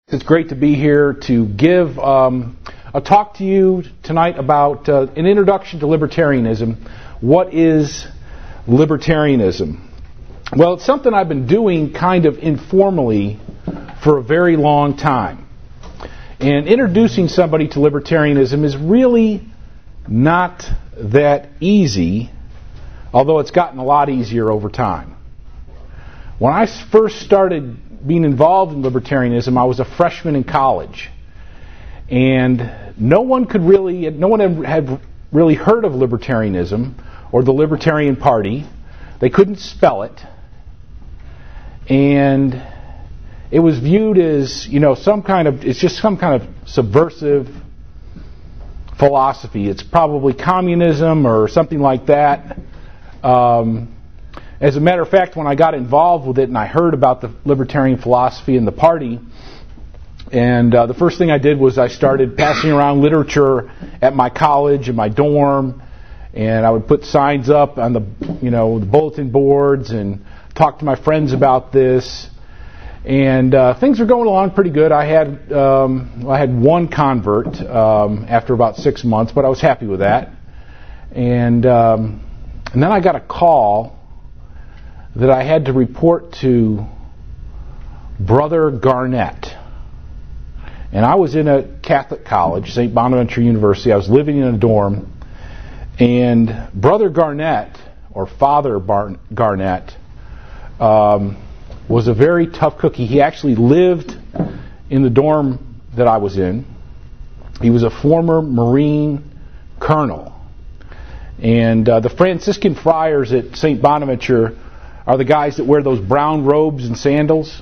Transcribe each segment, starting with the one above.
It's great to be here to give a talk to you tonight about an introduction to libertarianism. What is libertarianism? Well, it's something I've been doing kind of informally for a very long time. And introducing somebody to libertarianism is really not that easy, although it's gotten a lot easier over time. When I first started being involved in libertarianism, I was a freshman in college. And no one had really heard of libertarianism or the Libertarian Party. They couldn't spell it. And it was viewed as, it's just some kind of subversive philosophy. It's probably communism or something like that. As a matter of fact, when I got involved with it and I heard about the libertarian philosophy and the party, and the first thing I did was I started passing around literature at my college, in my dorm, and I would put signs up on the bulletin boards and talk to my friends about this. And things were going along pretty good. I had one convert after about 6 months, but I was happy with that. And then I got a call that I had to report to Brother Garnett. And I was in a Catholic college, St. Bonaventure University. I was living in a dorm. And Brother Garnett, or Father Garnett, was a very tough cookie. He actually lived in the dorm that I was in. He was a former Marine colonel. And the Franciscan friars at St. Bonaventure are the guys that wear those brown robes and sandals.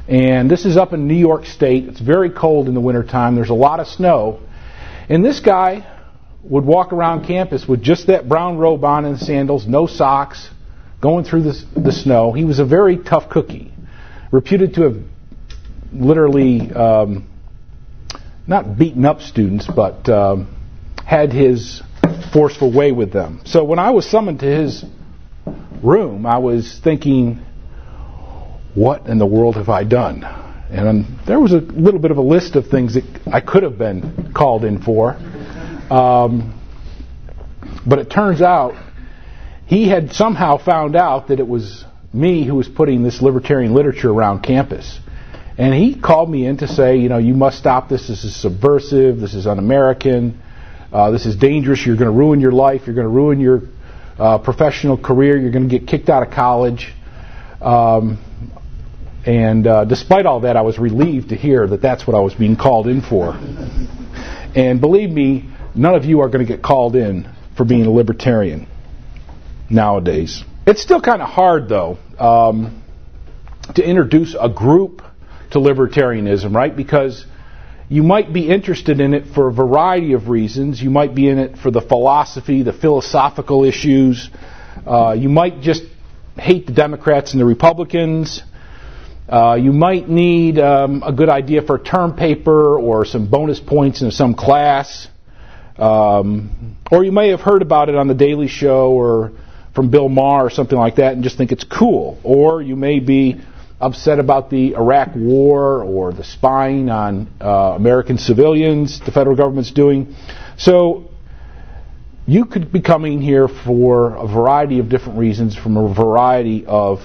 And this is up in New York State. It's very cold in the wintertime. There's a lot of snow. And this guy would walk around campus with just that brown robe on and sandals, no socks, going through the snow. He was a very tough cookie, reputed to have literally not beaten up students, but had his forceful way with them. So when I was summoned to his room, I was thinking, what in the world have I done? And there was a little bit of a list of things that I could have been called in for. But it turns out he had somehow found out that it was me who was putting this libertarian literature around campus. And he called me in to say, you must stop this. This is subversive. This is un-American. This is dangerous. You're going to ruin your life. You're going to ruin your professional career. You're going to get kicked out of college. And despite all that, I was relieved to hear that that's what I was being called in for. And believe me, none of you are going to get called in for being a libertarian nowadays. It's still kind of hard, though, to introduce a group to libertarianism, right? Because you might be interested in it for a variety of reasons. You might be in it for the philosophy, the philosophical issues. You might just hate the Democrats and the Republicans. You might need a good idea for a term paper or some bonus points in some class. Or you may have heard about it on The Daily Show or from Bill Maher or something like that and just think it's cool. Or you may be upset about the Iraq War or the spying on American civilians the federal government's doing. So you could be coming here for a variety of different reasons from a variety of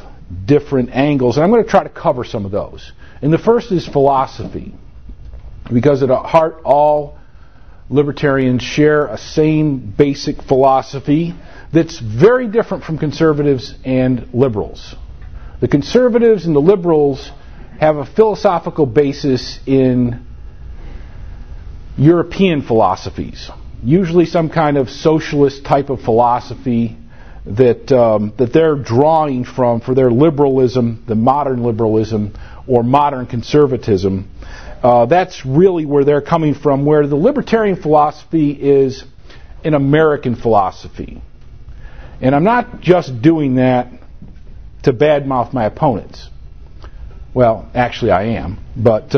different angles, and I'm going to try to cover some of those. And the first is philosophy, because at heart all libertarians share a same basic philosophy that's very different from conservatives and liberals. The conservatives and the liberals have a philosophical basis in European philosophies, usually some kind of socialist type of philosophy that they're drawing from for their liberalism, the modern liberalism or modern conservatism. That's really where they're coming from, where the libertarian philosophy is an American philosophy. And I'm not just doing that to badmouth my opponents. Well, actually I am. But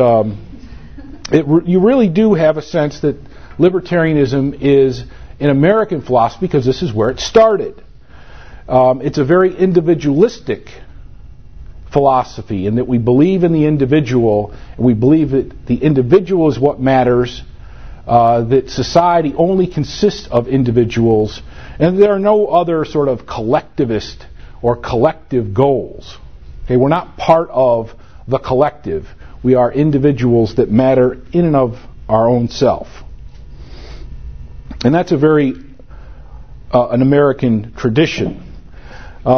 you really do have a sense that libertarianism is an American philosophy because this is where it started. It's a very individualistic philosophy, and that we believe in the individual, and we believe that the individual is what matters, that society only consists of individuals, and there are no other sort of collectivist or collective goals. Okay, we're not part of the collective. We are individuals that matter in and of our own self. And that's a very an American tradition.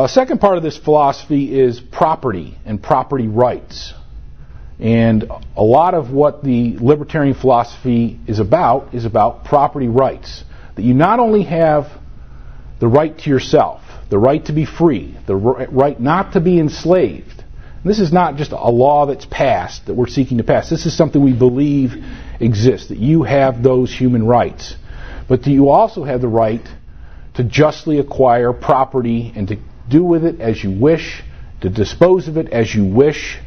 Second part of this philosophy is property and property rights. And a lot of what the libertarian philosophy is about property rights. That you not only have the right to yourself, the right to be free, the right not to be enslaved. And this is not just a law that's passed that we're seeking to pass. This is something we believe exists, that you have those human rights. But that you also have the right to justly acquire property and to do with it as you wish, to dispose of it as you wish,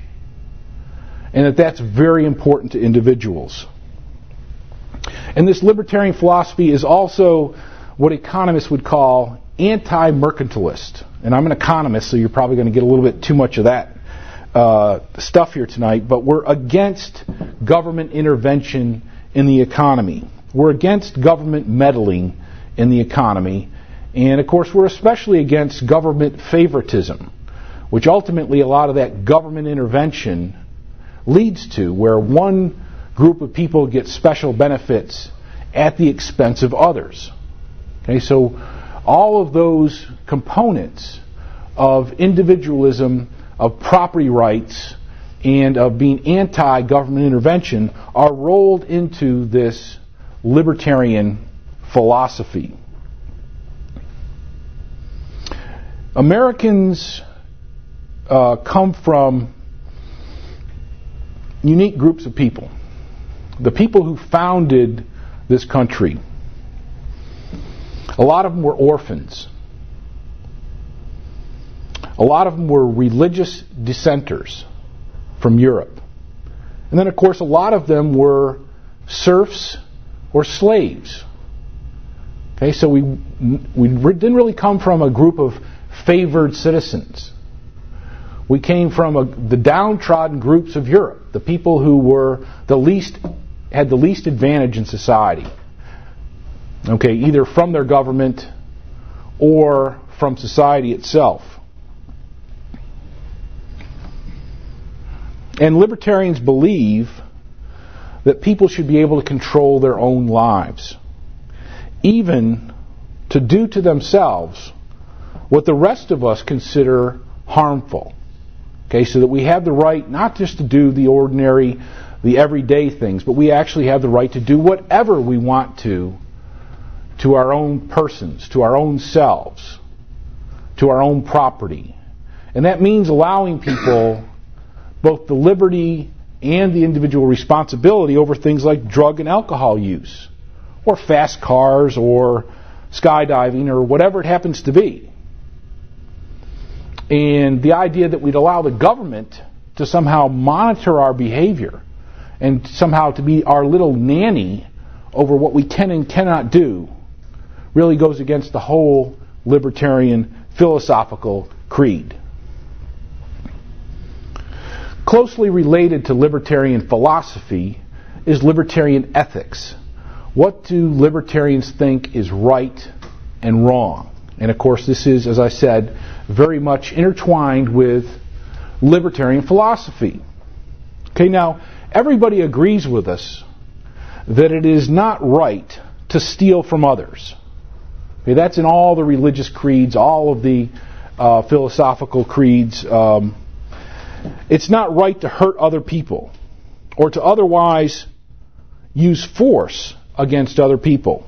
and that's very important to individuals. And this libertarian philosophy is also what economists would call anti-mercantilist. And I'm an economist, so you're probably going to get a little bit too much of that stuff here tonight, but we're against government intervention in the economy. We're against government meddling in the economy, and of course we're especially against government favoritism, which ultimately a lot of that government intervention leads to, where one group of people get special benefits at the expense of others. Okay, so all of those components of individualism, of property rights, and of being anti-government intervention are rolled into this libertarian philosophy. Americans come from unique groups of people. The people who founded this country, a lot of them were orphans. A lot of them were religious dissenters from Europe. And then, of course, a lot of them were serfs or slaves. Okay, so we didn't really come from a group of favored citizens. We came from the downtrodden groups of Europe, the people who were had the least advantage in society. Okay, either from their government or from society itself. And libertarians believe that people should be able to control their own lives, even to do to themselves what the rest of us consider harmful. Okay, so that we have the right not just to do the ordinary, the everyday things, but we actually have the right to do whatever we want to our own persons, to our own selves, to our own property. And that means allowing people both the liberty and the individual responsibility over things like drug and alcohol use, or fast cars, or skydiving, or whatever it happens to be. And the idea that we'd allow the government to somehow monitor our behavior and somehow to be our little nanny over what we can and cannot do really goes against the whole libertarian philosophical creed. Closely related to libertarian philosophy is libertarian ethics. What do libertarians think is right and wrong? And of course this is, as I said, very much intertwined with libertarian philosophy. Okay, now everybody agrees with us that it is not right to steal from others. Okay, that's in all the religious creeds, all of the philosophical creeds. It's not right to hurt other people or to otherwise use force against other people.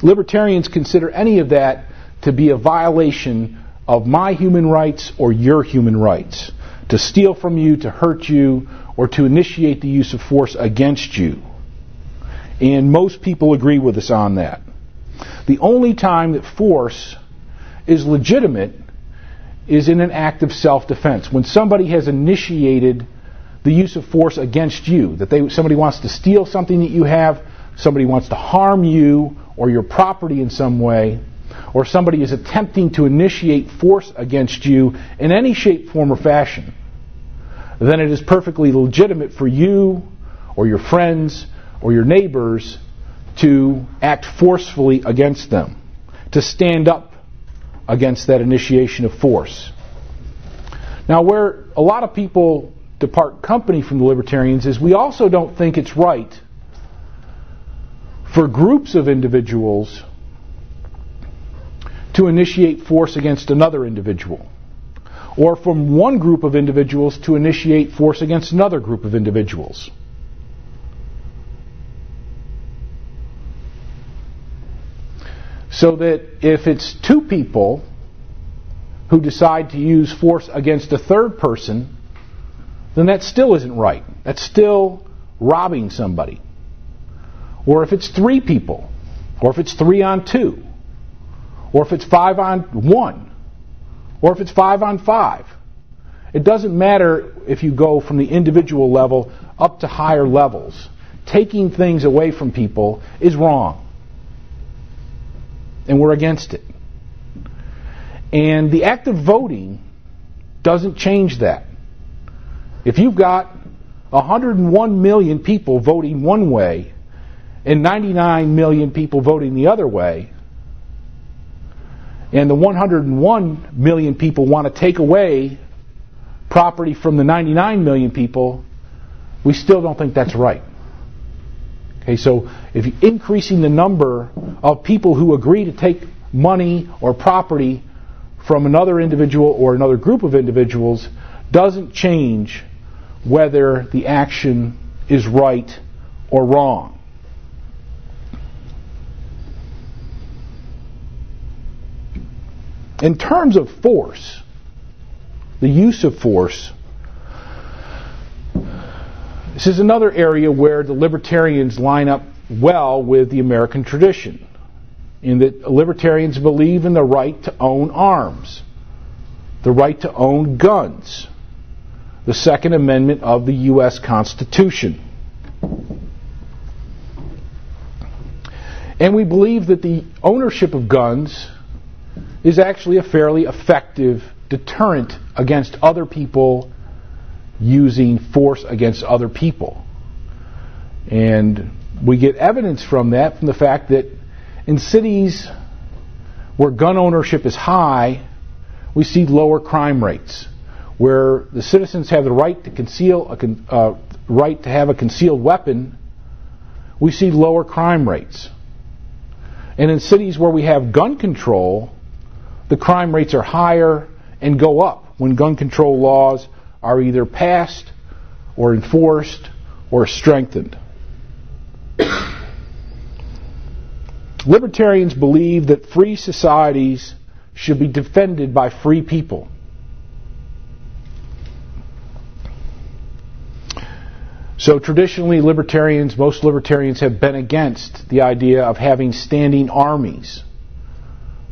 Libertarians consider any of that to be a violation of my human rights or your human rights. To steal from you, to hurt you, or to initiate the use of force against you. And most people agree with us on that. The only time that force is legitimate is in an act of self-defense. When somebody has initiated the use of force against you, that somebody wants to steal something that you have, somebody wants to harm you or your property in some way, or somebody is attempting to initiate force against you in any shape, form, or fashion, then it is perfectly legitimate for you or your friends or your neighbors to act forcefully against them, to stand up against that initiation of force. Now, where a lot of people depart company from the libertarians is we also don't think it's right for groups of individuals to initiate force against another individual, or from one group of individuals to initiate force against another group of individuals. So that if it's two people who decide to use force against a third person, then that still isn't right. That's still robbing somebody. Or if it's three people, or if it's 3 on 2, or if it's 5 on 1, or if it's 5 on 5. It doesn't matter if you go from the individual level up to higher levels. Taking things away from people is wrong. And we're against it. And the act of voting doesn't change that. If you've got 101 million people voting one way and 99 million people voting the other way, and the 101 million people want to take away property from the 99 million people, we still don't think that's right. Okay, so if you're increasing the number of people who agree to take money or property from another individual or another group of individuals doesn't change whether the action is right or wrong. In terms of force, the use of force, this is another area where the libertarians line up well with the American tradition, in that libertarians believe in the right to own arms, the right to own guns, the Second Amendment of the U.S. Constitution. And we believe that the ownership of guns is actually a fairly effective deterrent against other people using force against other people. And we get evidence from that from the fact that in cities where gun ownership is high, we see lower crime rates. Where the citizens have the right to right to have a concealed weapon, we see lower crime rates. And in cities where we have gun control, the crime rates are higher and go up when gun control laws are either passed or enforced or strengthened. Libertarians believe that free societies should be defended by free people. So traditionally, most libertarians have been against the idea of having standing armies,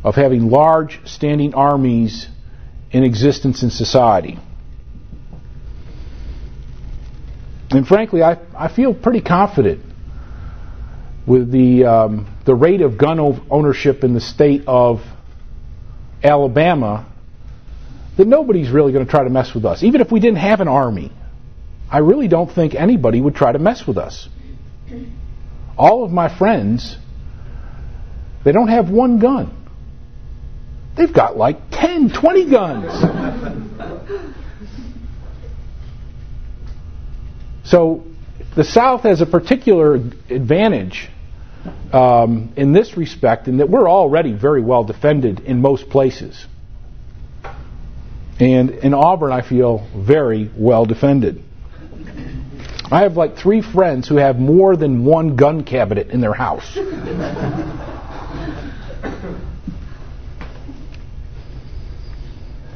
of having large standing armies in existence in society. And frankly, I feel pretty confident with the rate of gun ownership in the state of Alabama that nobody's really going to try to mess with us. Even if we didn't have an army, I really don't think anybody would try to mess with us. All of my friends, they don't have one gun. They've got like 10, 20 guns. So the South has a particular advantage in this respect, in that we're already very well defended in most places. And in Auburn, I feel very well defended. I have like 3 friends who have more than one gun cabinet in their house.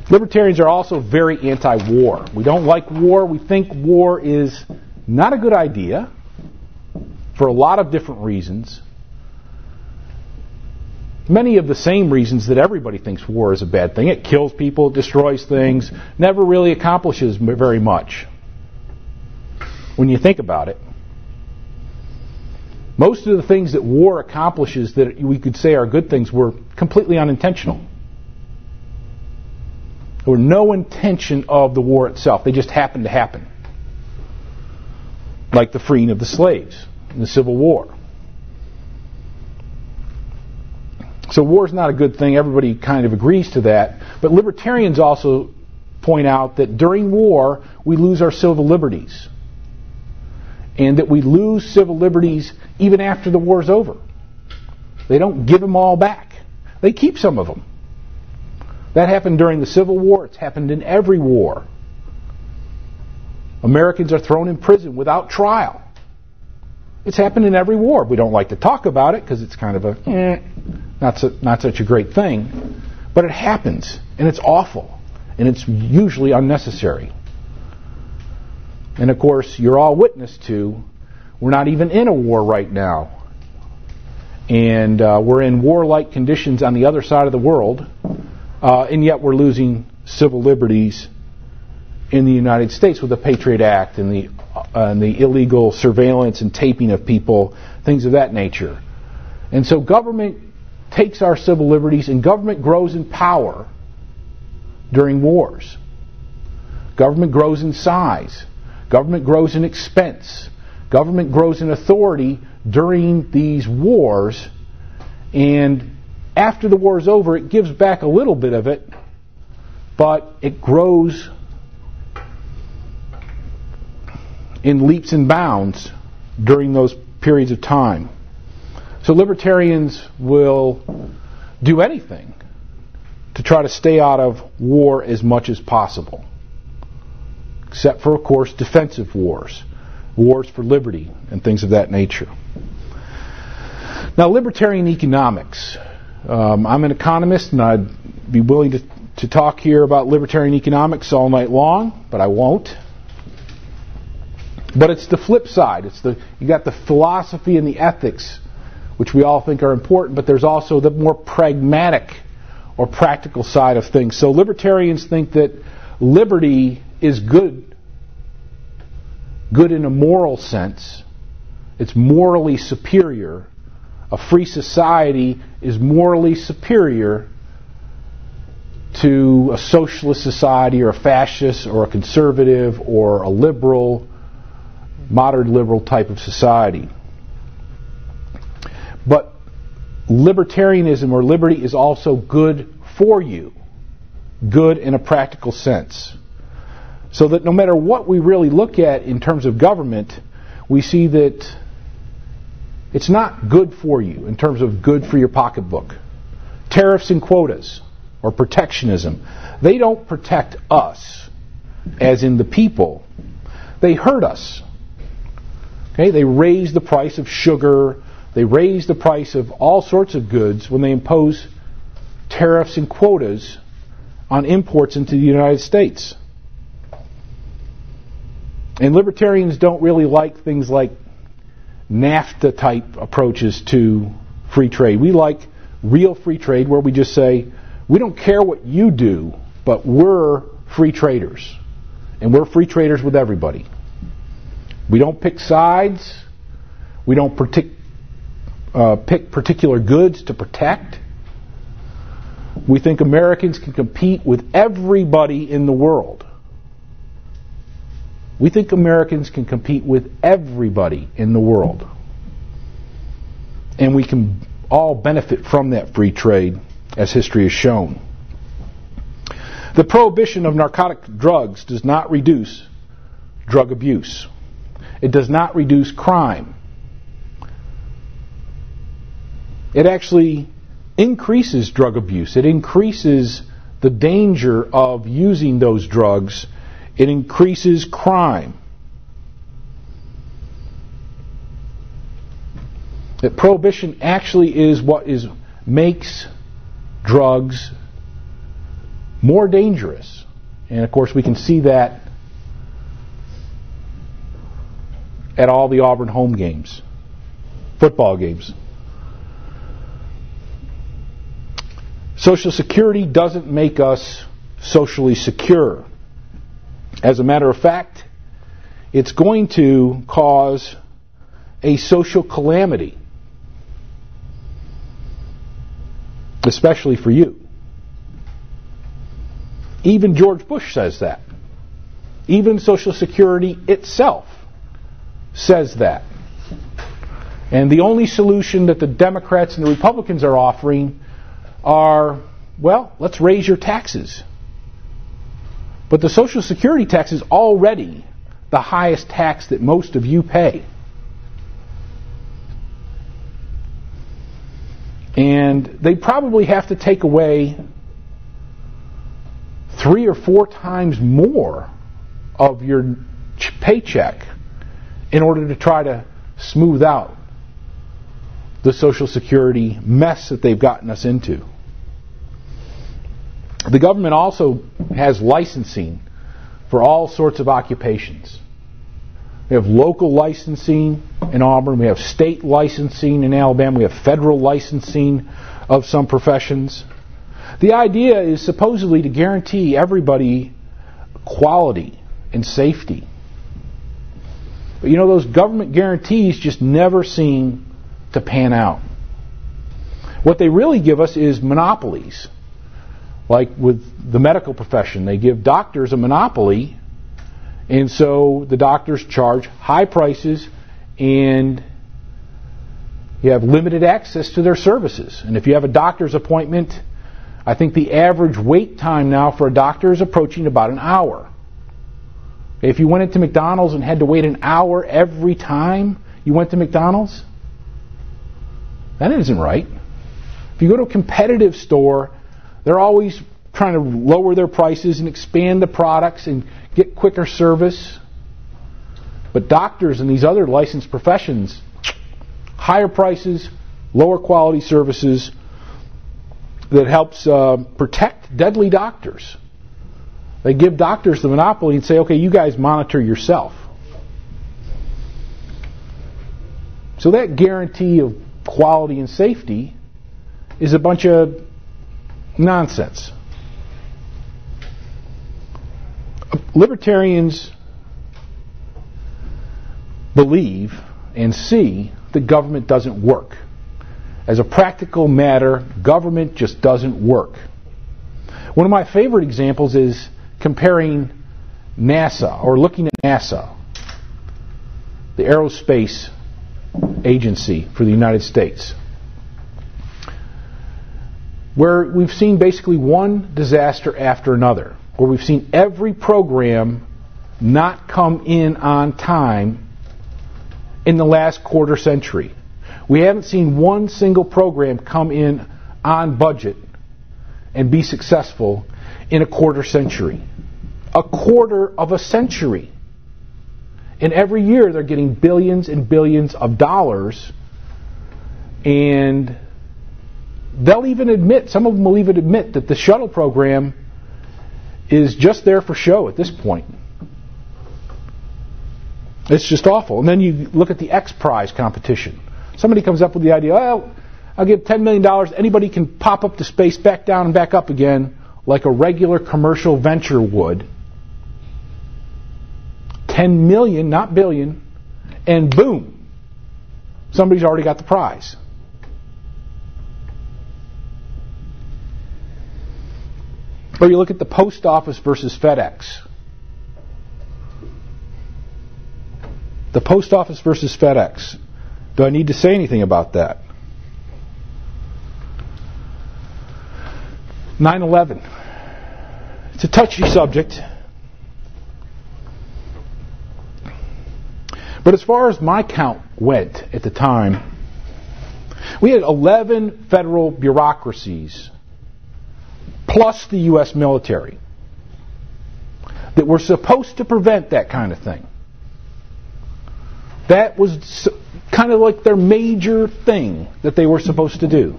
Libertarians are also very anti-war. We don't like war. We think war is not a good idea for a lot of different reasons. Many of the same reasons that everybody thinks war is a bad thing. It kills people, it destroys things, never really accomplishes very much when you think about it. Most of the things that war accomplishes that we could say are good things were completely unintentional. There were no intention of the war itself. They just happened to happen. Like the freeing of the slaves in the Civil War. So war is not a good thing. Everybody kind of agrees to that. But libertarians also point out that during war, we lose our civil liberties. And that we lose civil liberties even after the war's over. They don't give them all back. They keep some of them. That happened during the Civil War. It's happened in every war. Americans are thrown in prison without trial. It's happened in every war. We don't like to talk about it because it's kind of a not such a great thing. But it happens, and it's awful, and it's usually unnecessary. And of course, you're all witness to, we're not even in a war right now. And we're in warlike conditions on the other side of the world, and yet we're losing civil liberties in the United States with the Patriot Act and the illegal surveillance and taping of people, things of that nature. And so government takes our civil liberties, and government grows in power during wars. Government grows in size. Government grows in expense. Government grows in authority during these wars, and after the war is over, it gives back a little bit of it, but it grows in leaps and bounds during those periods of time. So libertarians will do anything to try to stay out of war as much as possible. Except for, of course, defensive wars. Wars for liberty and things of that nature. Now, libertarian economics. I'm an economist, and I'd be willing to talk here about libertarian economics all night long, but I won't. But it's the flip side. You got the philosophy and the ethics, which we all think are important, but there's also the more pragmatic or practical side of things. So libertarians think that liberty is good in a moral sense. It's morally superior. A free society is morally superior to a socialist society or a fascist or a conservative or a liberal, modern liberal type of society. But libertarianism or liberty is also good for you. Good in a practical sense. So that no matter what we really look at in terms of government, we see that it's not good for you in terms of good for your pocketbook. Tariffs and quotas or protectionism, they don't protect us, as in the people. They hurt us. Okay? They raise the price of sugar. They raise the price of all sorts of goods when they impose tariffs and quotas on imports into the United States. And libertarians don't really like things like NAFTA type approaches to free trade. We like real free trade where we just say, we don't care what you do, but we're free traders. And we're free traders with everybody. We don't pick sides. We don't pick particular goods to protect. We think Americans can compete with everybody in the world. We think Americans can compete with everybody in the world. And we can all benefit from that free trade, as history has shown. The prohibition of narcotic drugs does not reduce drug abuse. It does not reduce crime. It actually increases drug abuse. It increases the danger of using those drugs. It increases crime. That prohibition actually is what makes drugs more dangerous. And of course we can see that at all the Auburn home games, football games. Social Security doesn't make us socially secure. As a matter of fact, it's going to cause a social calamity, especially for you. Even George Bush says that. Even Social Security itself says that. And the only solution that the Democrats and the Republicans are offering are, well, let's raise your taxes. But the Social Security tax is already the highest tax that most of you pay. And they probably have to take away 3 or 4 times more of your paycheck in order to try to smooth out the Social Security mess that they've gotten us into. The government also has licensing for all sorts of occupations. We have local licensing in Auburn, we have state licensing in Alabama, we have federal licensing of some professions. The idea is supposedly to guarantee everybody quality and safety. But you know, those government guarantees just never seem to pan out. What they really give us is monopolies. Like with the medical profession, they give doctors a monopoly, and so the doctors charge high prices and you have limited access to their services. And if you have a doctor's appointment, I think the average wait time now for a doctor is approaching about an hour. If you went into McDonald's and had to wait an hour every time you went to McDonald's, that isn't right. If you go to a competitive store, they're always trying to lower their prices and expand the products and get quicker service. But doctors and these other licensed professions, higher prices, lower quality services that helps protect deadly doctors. They give doctors the monopoly and say, okay, you guys monitor yourself. So that guarantee of quality and safety is a bunch of nonsense. Libertarians believe and see that government doesn't work. As a practical matter, government just doesn't work. One of my favorite examples is comparing NASA, or looking at NASA, the aerospace agency for the United States, where we've seen basically one disaster after another, where we've seen every program not come in on time in the last quarter century. We haven't seen one single program come in on budget and be successful in a quarter century. A quarter of a century. And every year they're getting billions and billions of dollars, and they'll even admit, some of them will even admit, that the shuttle program is just there for show at this point. It's just awful. And then you look at the X Prize competition. Somebody comes up with the idea, oh, I'll give $10 million, anybody can pop up to space, back down and back up again, like a regular commercial venture would. 10 million, not billion, and boom, somebody's already got the prize. Or you look at the post office versus FedEx. The post office versus FedEx. Do I need to say anything about that? 9/11. It's a touchy subject. But as far as my count went at the time, we had 11 federal bureaucracies plus the U.S. military that were supposed to prevent that kind of thing. That was kind of like their major thing that they were supposed to do.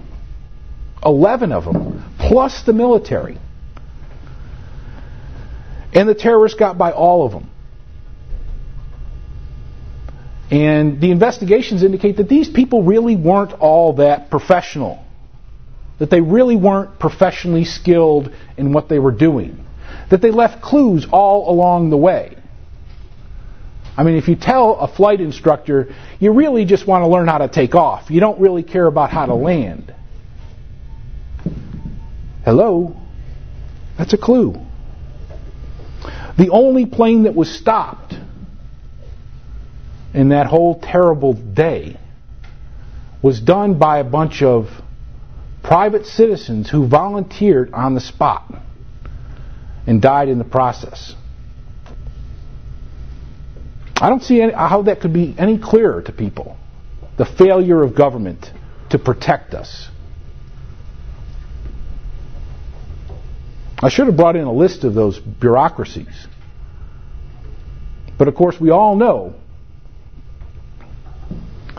11 of them, plus the military. And the terrorists got by all of them. And the investigations indicate that these people really weren't all that professional. That they really weren't professionally skilled in what they were doing. That they left clues all along the way. I mean, if you tell a flight instructor, you really just want to learn how to take off. You don't really care about how to land. Hello? That's a clue. The only plane that was stopped in that whole terrible day was done by a bunch of private citizens who volunteered on the spot and died in the process. I don't see how that could be any clearer to people. The failure of government to protect us. I should have brought in a list of those bureaucracies. But of course we all know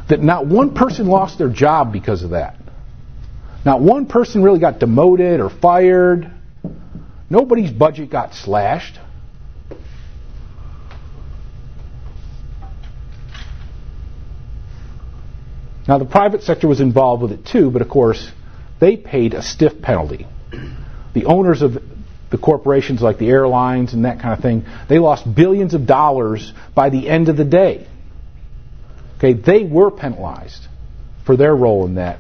that not one person lost their job because of that. Not one person really got demoted or fired. Nobody's budget got slashed. Now the private sector was involved with it too, but of course they paid a stiff penalty. The owners of the corporations like the airlines and that kind of thing, they lost billions of dollars by the end of the day. Okay, they were penalized for their role in that.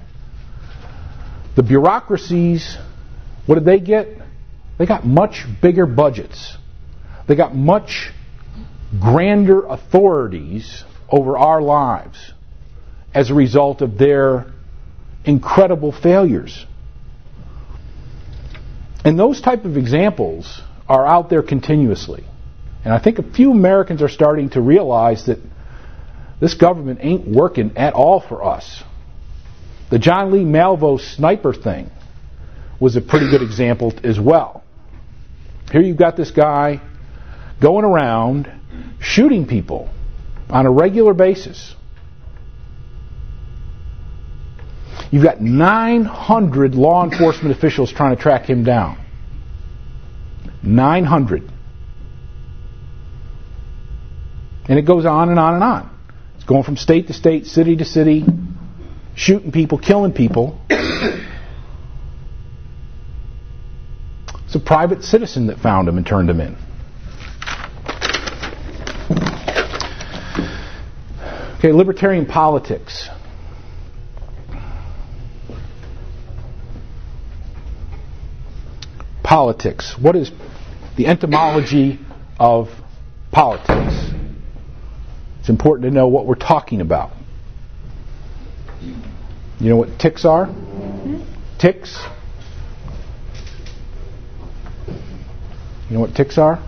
The bureaucracies, what did they get? They got much bigger budgets. They got much grander authorities over our lives as a result of their incredible failures. And those type of examples are out there continuously. And I think a few Americans are starting to realize that this government ain't working at all for us. The John Lee Malvo sniper thing was a pretty good example as well. Here you've got this guy going around shooting people on a regular basis. You've got 900 law enforcement officials trying to track him down. 900. And it goes on and on and on. It's going from state to state, city to city, shooting people, killing people. It's a private citizen that found him and turned him in. Okay, libertarian politics. Politics. What is the entomology of politics? It's important to know what we're talking about. You know what ticks are? Mm-hmm. Ticks? You know what ticks are?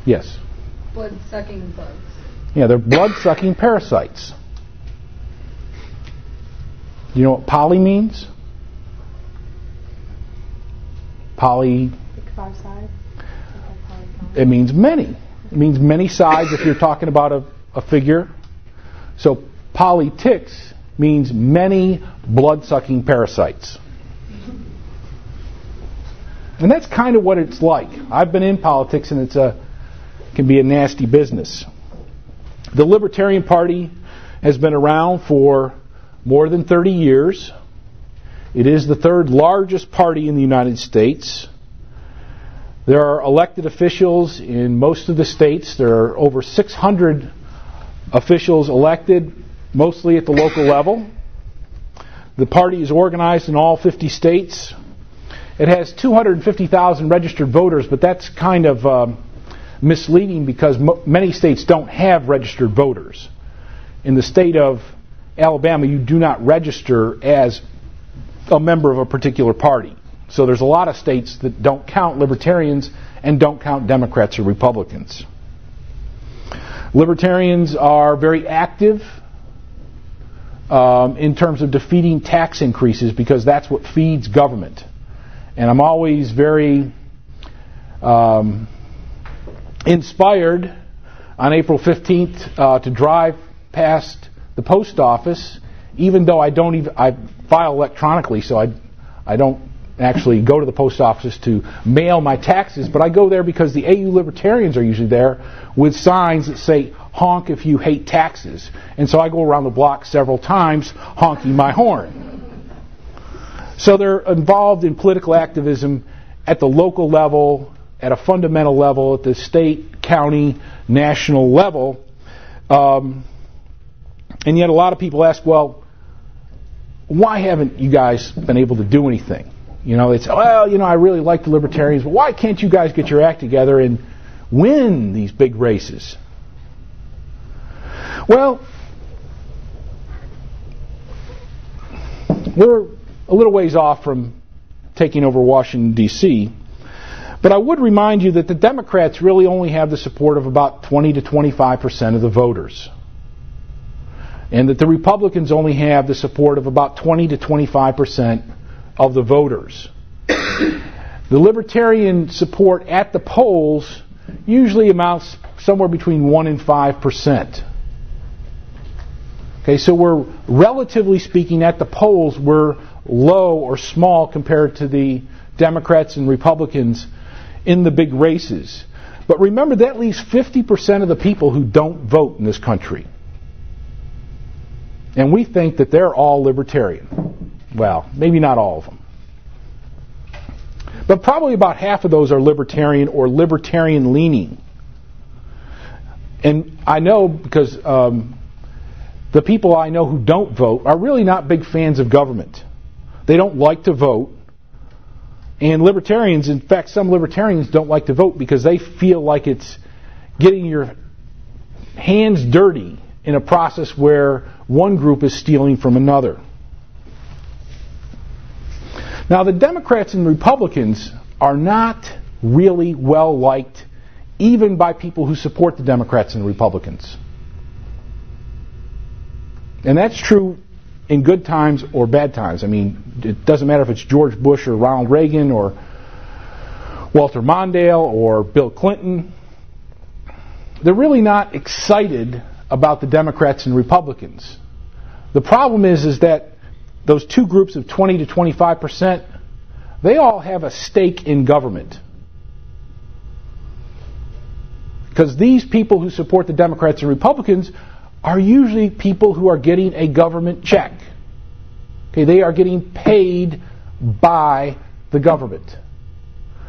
Yes. Blood-sucking bugs. Yeah, they're blood-sucking parasites. You know what poly means? Poly. Like 5 sides? It means many. It means many sides if you're talking about a figure. So polyticks means many blood-sucking parasites. And that's kind of what it's like. I've been in politics and it can be a nasty business. The Libertarian Party has been around for more than 30 years. It is the third largest party in the United States. There are elected officials in most of the states. There are over 600 officials elected, mostly at the local level. The party is organized in all 50 states. It has 250,000 registered voters, but that's kind of misleading because many states don't have registered voters. In the state of Alabama, you do not register as a member of a particular party. So there's a lot of states that don't count libertarians and don't count Democrats or Republicans. Libertarians are very active in terms of defeating tax increases because that's what feeds government. And I'm always very inspired on April 15th to drive past the post office, even though I file electronically, so I don't actually go to the post office to mail my taxes, but I go there because the AU Libertarians are usually there with signs that say, honk if you hate taxes. And so I go around the block several times honking my horn. So they're involved in political activism at the local level at a fundamental level, at the state, county, national level. And yet a lot of people ask, well, why haven't you guys been able to do anything? You know, it's, well, you know, I really like the Libertarians, but why can't you guys get your act together and win these big races? Well, we're a little ways off from taking over Washington, D.C., but I would remind you that the Democrats really only have the support of about 20 to 25% of the voters, and that the Republicans only have the support of about 20 to 25% of the voters. The Libertarian support at the polls usually amounts somewhere between 1 and 5%. Okay, so we're, relatively speaking, at the polls, we're low or small compared to the Democrats and Republicans in the big races. But remember, that leaves 50% of the people who don't vote in this country. And we think that they're all Libertarian. Well, maybe not all of them. But probably about half of those are Libertarian or Libertarian leaning. And I know because the people I know who don't vote are really not big fans of government. They don't like to vote. And Libertarians, in fact, some Libertarians don't like to vote because they feel like it's getting your hands dirty in a process where one group is stealing from another. Now, the Democrats and Republicans are not really well liked even by people who support the Democrats and Republicans. And that's true in good times or bad times. I mean, it doesn't matter if it's George Bush or Ronald Reagan or Walter Mondale or Bill Clinton. They're really not excited about the Democrats and Republicans. The problem is that those two groups of 20 to 25%, they all have a stake in government. Because these people who support the Democrats and Republicans are usually people who are getting a government check. Okay, they are getting paid by the government.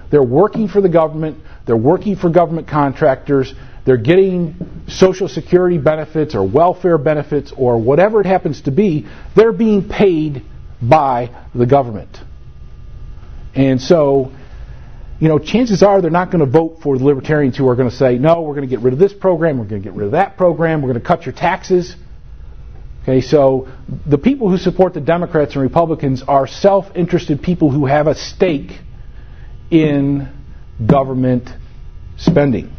They're working for the government, they're working for government contractors, they're getting Social Security benefits or welfare benefits or whatever it happens to be. They're being paid by the government. And so, you know, chances are they're not going to vote for the Libertarians who are going to say, no, we're going to get rid of this program, we're going to get rid of that program, we're going to cut your taxes. Okay, so the people who support the Democrats and Republicans are self-interested people who have a stake in government spending.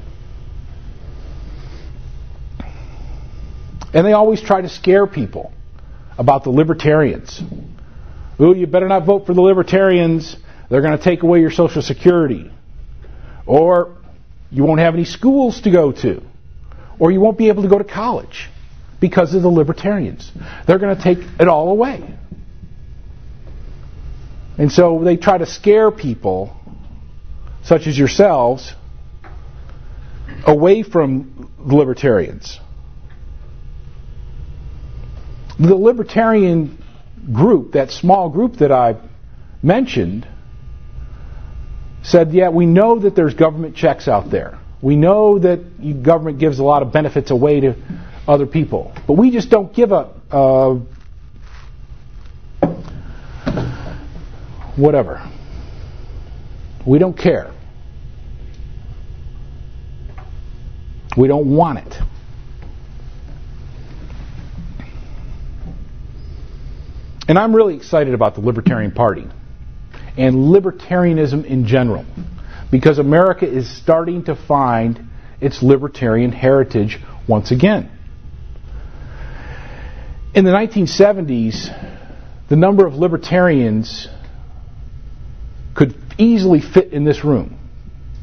And they always try to scare people about the Libertarians. Ooh, you better not vote for the Libertarians. They're going to take away your Social Security. Or you won't have any schools to go to. Or you won't be able to go to college because of the Libertarians. They're going to take it all away. And so they try to scare people, such as yourselves, away from the Libertarians. The Libertarian group, that small group that I mentioned, said, yeah, we know that there's government checks out there. We know that government gives a lot of benefits away to other people. But we just don't give a whatever. We don't care. We don't want it. And I'm really excited about the Libertarian Party and libertarianism in general, because America is starting to find its libertarian heritage once again. In the 1970s, the number of libertarians could easily fit in this room.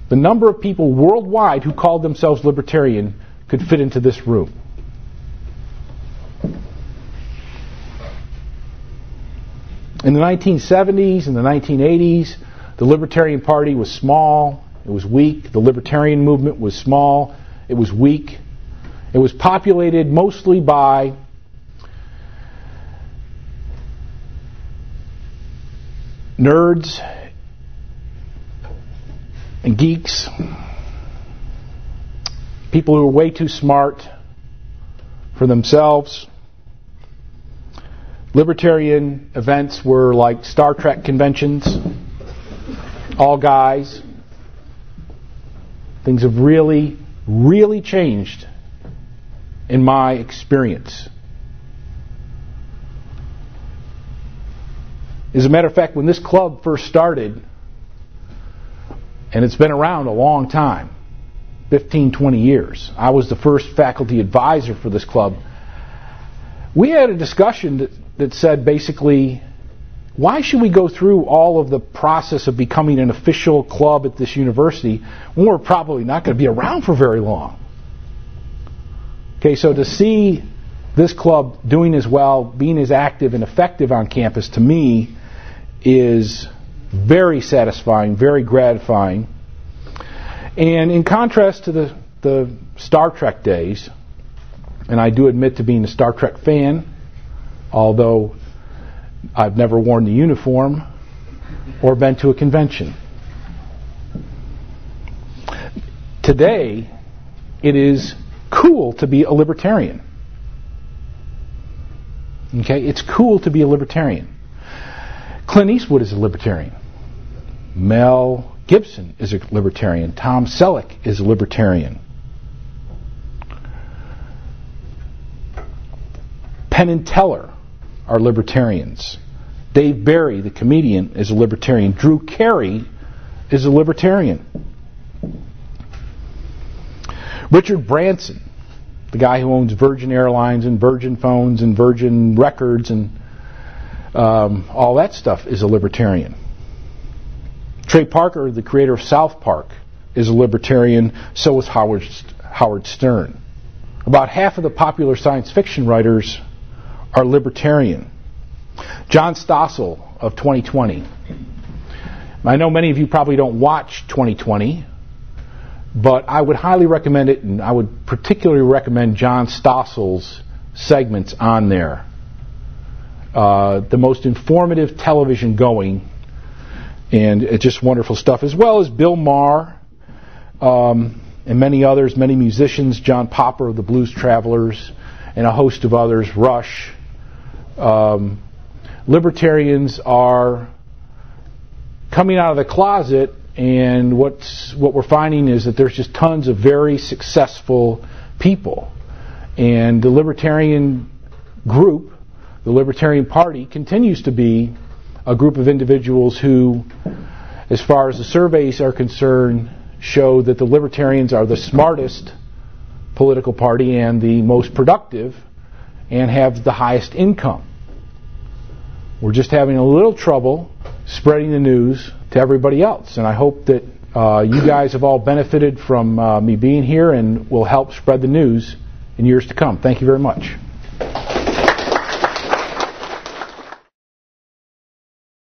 The number of people worldwide who called themselves libertarian could fit into this room. In the 1970s and the 1980s, the Libertarian Party was small, it was weak. The Libertarian movement was small, it was weak. It was populated mostly by nerds and geeks, people who are way too smart for themselves. Libertarian events were like Star Trek conventions, all guys. Things have really, really changed in my experience. As a matter of fact, when this club first started, and it's been around a long time, 15, 20 years, I was the first faculty advisor for this club. We had a discussion that said basically, why should we go through all of the process of becoming an official club at this university when we're probably not going to be around for very long? Okay, so to see this club doing as well, being as active and effective on campus, to me, is very satisfying, very gratifying. And in contrast to the Star Trek days, and I do admit to being a Star Trek fan, although I've never worn the uniform or been to a convention. Today, it is cool to be a libertarian. Okay, it's cool to be a libertarian. Clint Eastwood is a libertarian. Mel Gibson is a libertarian. Tom Selleck is a libertarian. Penn and Teller are libertarians. Dave Barry, the comedian, is a libertarian. Drew Carey is a libertarian. Richard Branson, the guy who owns Virgin Airlines and Virgin Phones and Virgin Records and all that stuff, is a libertarian. Trey Parker, the creator of South Park, is a libertarian. So is Howard Stern. About half of the popular science fiction writers are libertarian. John Stossel of 2020. I know many of you probably don't watch 2020, but I would highly recommend it, and I would particularly recommend John Stossel's segments on there. The most informative television going, and it's just wonderful stuff, as well as Bill Maher and many others, many musicians, John Popper of the Blues Travelers, and a host of others, Rush. Libertarians are coming out of the closet, and what we're finding is that there's just tons of very successful people. And the Libertarian group, the Libertarian Party, continues to be a group of individuals who, as far as the surveys are concerned, show that the Libertarians are the smartest political party and the most productive and have the highest income. We're just having a little trouble spreading the news to everybody else, and I hope that you guys have all benefited from me being here and will help spread the news in years to come. Thank you very much.